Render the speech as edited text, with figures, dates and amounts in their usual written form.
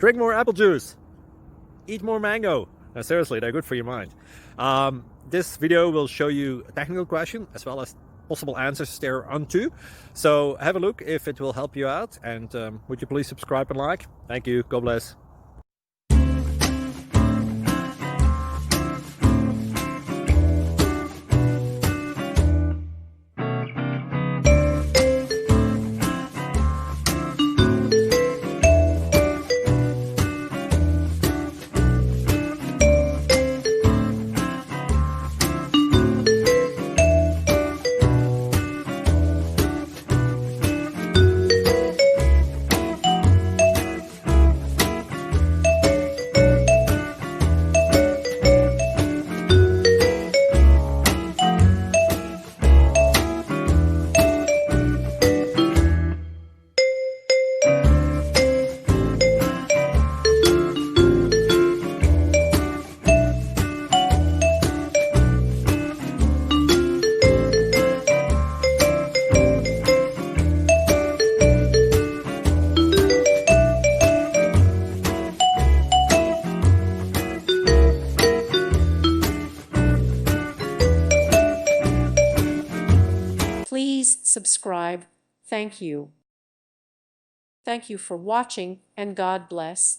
Drink more apple juice. Eat more mango. No, seriously, they're good for your mind. This video will show you a technical question as well as possible answers thereunto. So have a look if it will help you out, and would you please subscribe and like? Thank you. God bless. Please subscribe. Thank you. Thank you for watching, and God bless.